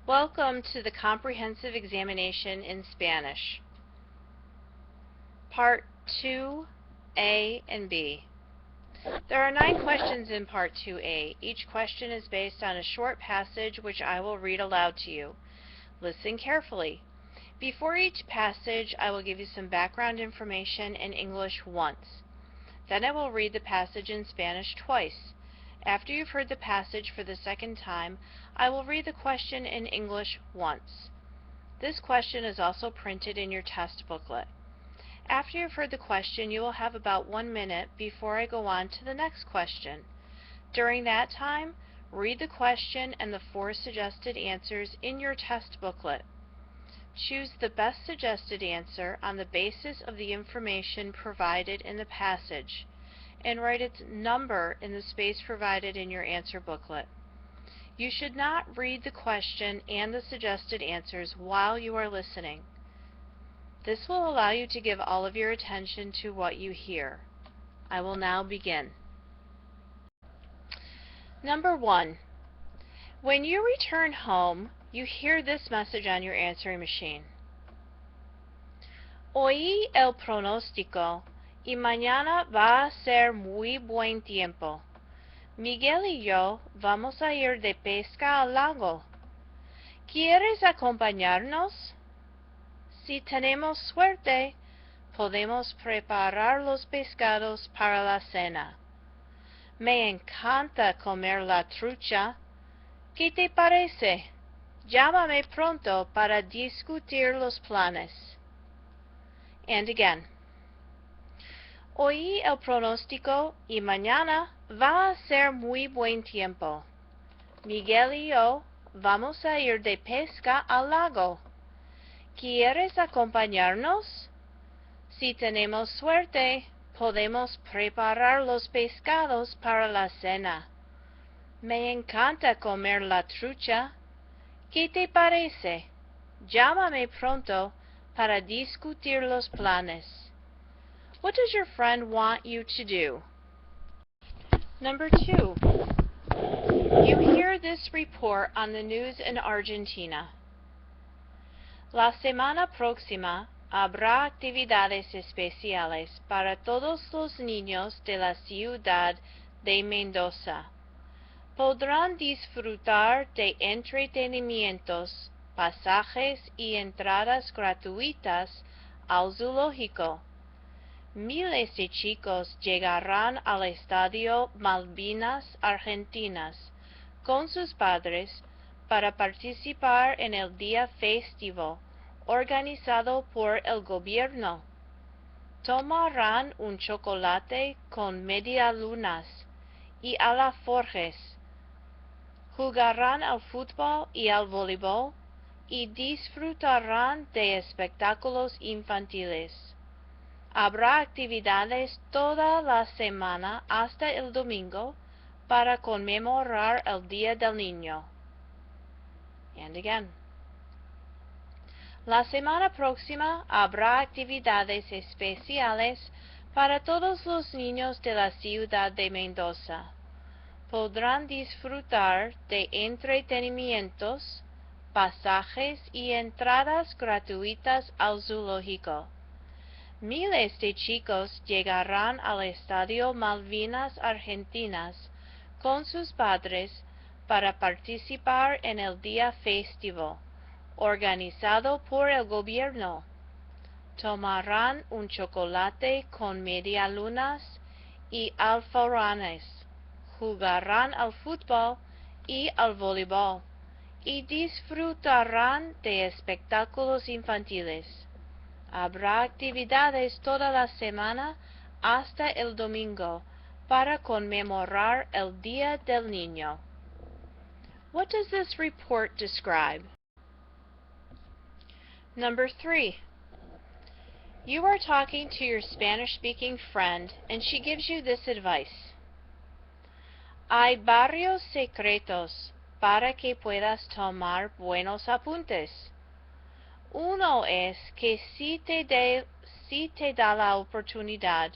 Welcome to the Comprehensive Examination in Spanish, Part 2A and B. There are 9 questions in Part 2A. Each question is based on a short passage which I will read aloud to you. Listen carefully. Before each passage, I will give you some background information in English once. Then I will read the passage in Spanish twice. After you've heard the passage for the second time, I will read the question in English once. This question is also printed in your test booklet. After you've heard the question, you will have about 1 minute before I go on to the next question. During that time, read the question and the 4 suggested answers in your test booklet. Choose the best suggested answer on the basis of the information provided in the passage, and write its number in the space provided in your answer booklet. You should not read the question and the suggested answers while you are listening. This will allow you to give all of your attention to what you hear. I will now begin. Number 1. When you return home, you hear this message on your answering machine. Oí el pronóstico y mañana va a ser muy buen tiempo. Miguel y yo vamos a ir de pesca al lago. ¿Quieres acompañarnos? Si tenemos suerte, podemos preparar los pescados para la cena. Me encanta comer la trucha. ¿Qué te parece? Llámame pronto para discutir los planes. And again. Oí el pronóstico y mañana va a ser muy buen tiempo. Miguel y yo vamos a ir de pesca al lago. ¿Quieres acompañarnos? Si tenemos suerte, podemos preparar los pescados para la cena. Me encanta comer la trucha. ¿Qué te parece? Llámame pronto para discutir los planes. What does your friend want you to do? Number 2. You hear this report on the news in Argentina. La semana próxima habrá actividades especiales para todos los niños de la ciudad de Mendoza. Podrán disfrutar de entretenimientos, pasajes y entradas gratuitas al zoológico. Miles de chicos llegarán al Estadio Malvinas Argentinas con sus padres para participar en el día festivo organizado por el gobierno. Tomarán un chocolate con medialunas y alforjes. Jugarán al fútbol y al voleibol y disfrutarán de espectáculos infantiles. Habrá actividades toda la semana hasta el domingo para conmemorar el Día del Niño. And again. La semana próxima habrá actividades especiales para todos los niños de la ciudad de Mendoza. Podrán disfrutar de entretenimientos, pasajes y entradas gratuitas al zoológico. Miles de chicos llegarán al Estadio Malvinas Argentinas con sus padres para participar en el día festivo organizado por el gobierno. Tomarán un chocolate con medialunas y alforjanes. Jugarán al fútbol y al voleibol y disfrutarán de espectáculos infantiles. Habrá actividades toda la semana hasta el domingo para conmemorar el Día del Niño. What does this report describe? Number 3. You are talking to your Spanish-speaking friend and she gives you this advice. Hay varios secretos para que puedas tomar buenos apuntes. Uno es que si te da la oportunidad,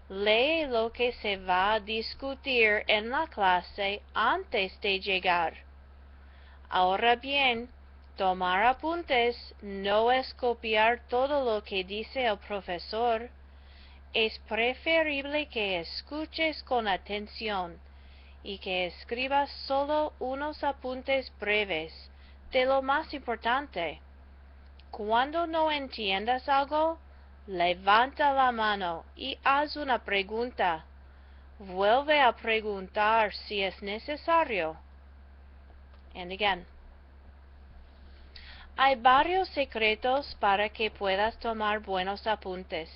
lee lo que se va a discutir en la clase antes de llegar. Ahora bien, tomar apuntes no es copiar todo lo que dice el profesor. Es preferible que escuches con atención y que escribas solo unos apuntes breves de lo más importante. Cuando no entiendas algo, levanta la mano y haz una pregunta. Vuelve a preguntar si es necesario. And again. Hay varios secretos para que puedas tomar buenos apuntes.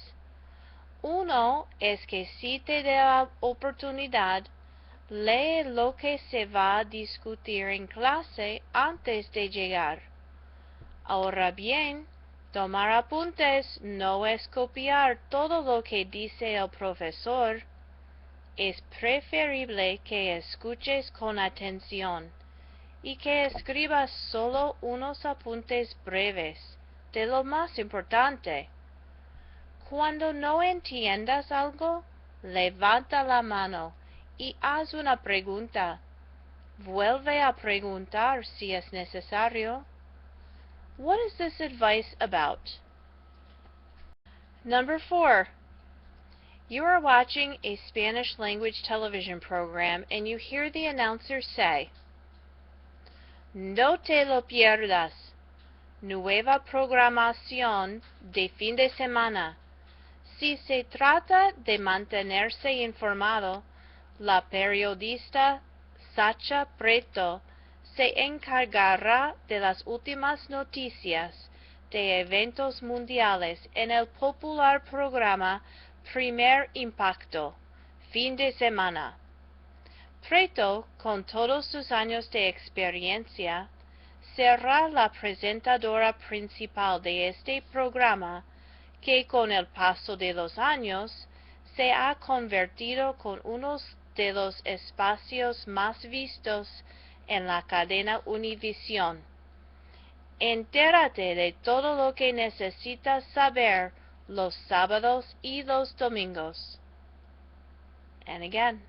Uno es que si te da la oportunidad, lee lo que se va a discutir en clase antes de llegar. Ahora bien, tomar apuntes no es copiar todo lo que dice el profesor. Es preferible que escuches con atención y que escribas solo unos apuntes breves de lo más importante. Cuando no entiendas algo, levanta la mano y haz una pregunta. Vuelve a preguntar si es necesario. What is this advice about? Number 4. You are watching a Spanish language television program and you hear the announcer say, "No te lo pierdas. Nueva programación de fin de semana." Si se trata de mantenerse informado, la periodista Sacha Preto se encargará de las últimas noticias de eventos mundiales en el popular programa Primer Impacto, fin de semana. Preto, con todos sus años de experiencia, será la presentadora principal de este programa que con el paso de los años se ha convertido con uno de los espacios más vistos en la cadena Univisión. Entérate de todo lo que necesitas saber los sábados y los domingos. And again.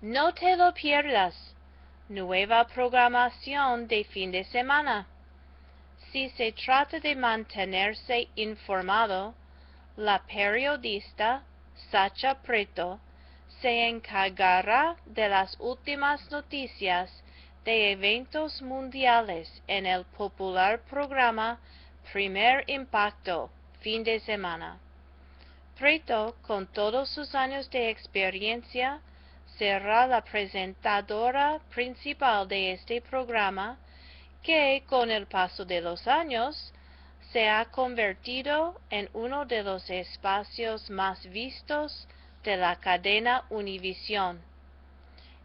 No te lo pierdas. Nueva programación de fin de semana. Si se trata de mantenerse informado, la periodista Sacha Preto se encargará de las últimas noticias de eventos mundiales en el popular programa Primer Impacto, fin de semana. Preto, con todos sus años de experiencia, será la presentadora principal de este programa que, con el paso de los años, se ha convertido en uno de los espacios más vistos de la cadena Univisión.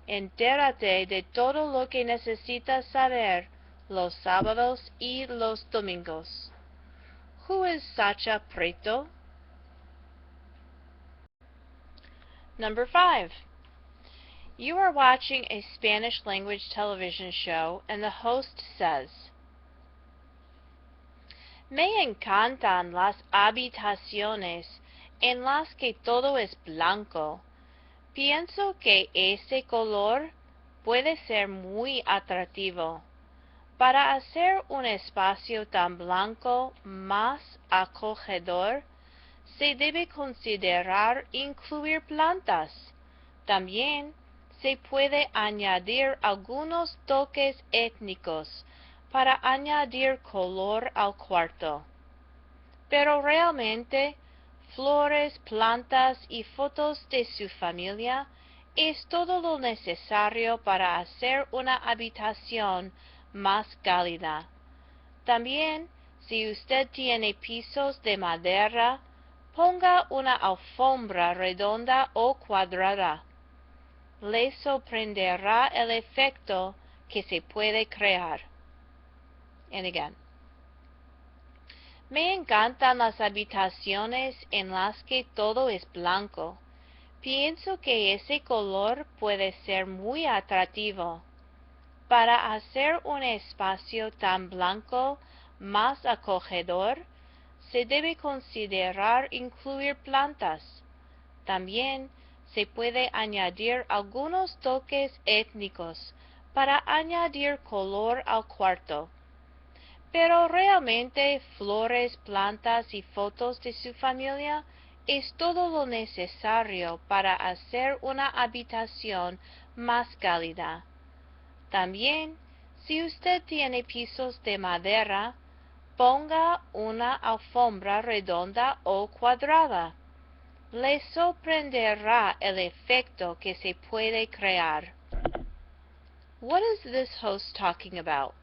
Entérate de todo lo que necesitas saber los sábados y los domingos. Who is Sacha Preto? Number 5. You are watching a Spanish language television show and the host says, "Me encantan las habitaciones en las que todo es blanco. Pienso que ese color puede ser muy atractivo. Para hacer un espacio tan blanco más acogedor, se debe considerar incluir plantas. También se puede añadir algunos toques étnicos para añadir color al cuarto. Pero realmente, flores, plantas y fotos de su familia es todo lo necesario para hacer una habitación más cálida. También, si usted tiene pisos de madera, ponga una alfombra redonda o cuadrada. Le sorprenderá el efecto que se puede crear. And again. Me encantan las habitaciones en las que todo es blanco. Pienso que ese color puede ser muy atractivo. Para hacer un espacio tan blanco más acogedor, se debe considerar incluir plantas. También se puede añadir algunos toques étnicos para añadir color al cuarto. Pero realmente flores, plantas y fotos de su familia es todo lo necesario para hacer una habitación más cálida. También, si usted tiene pisos de madera, ponga una alfombra redonda o cuadrada. Le sorprenderá el efecto que se puede crear. What is this host talking about?